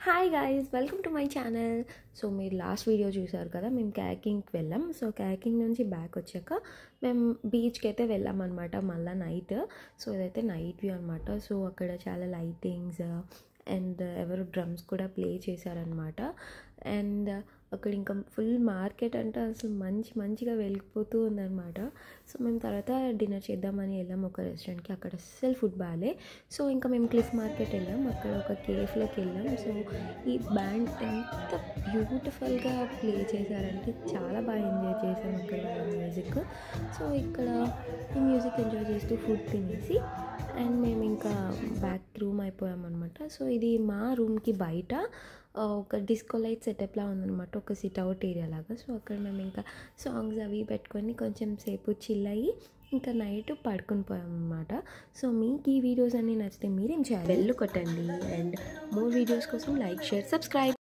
Hi guys, welcome to my channel. So మీరు last video చూసారు కదా, మేము కయాకింగ్కి వెళ్ళాం. సో కయాకింగ్ నుంచి బ్యాక్ వచ్చాక మేము బీచ్కి అయితే వెళ్ళాం అనమాట, మళ్ళీ నైట్. సో ఇదైతే నైట్ వ్యూ అనమాట. సో అక్కడ చాలా లైటింగ్స్ అండ్ ఎవరు డ్రమ్స్ కూడా ప్లే చేశారనమాట. అండ్ అక్కడ ఇంకా ఫుల్ మార్కెట్ అంటే అసలు మంచిగా వెళ్ళిపోతూ ఉందన్నమాట. సో మేము తర్వాత డిన్నర్ చేద్దామని వెళ్ళాం ఒక రెస్టారెంట్కి. అక్కడ అస్సలు ఫుడ్ బాగాలే. సో ఇంకా మేము క్లిఫ్ మార్కెట్ వెళ్ళాం, అక్కడ ఒక కేఫ్లోకి వెళ్ళాం. సో ఈ బ్యాండ్ ఎంత బ్యూటిఫుల్గా ప్లే చేశారంటే చాలా బాగా ఎంజాయ్ చేసాం అక్కడ వాళ్ళ మ్యూజిక్. సో ఇక్కడ ఈ మ్యూజిక్ ఎంజాయ్ చేస్తూ ఫుడ్ తినేసి అండ్ మేము ఇంకా బ్యాక్ రూమ్ అయిపోయాం అనమాట. సో ఇది మా రూమ్కి బయట ఒక డిస్కో లైట్ సెటప్లా ఉందన్నమాట, ఒక సిట్అవుట్ ఏరియా లాగా. సో అక్కడ మేము ఇంకా సాంగ్స్ అవి పెట్టుకొని కొంచెం సేపు చిల్ అయ్యి ఇంకా నైట్ పడుకొని పోయాం అనమాట. సో మీకు ఈ వీడియోస్ అన్నీ నచ్చితే మీరేం చేయాలి, బెల్ కొట్టండి. అండ్ మోర్ వీడియోస్ కోసం లైక్, షేర్, సబ్స్క్రైబ్.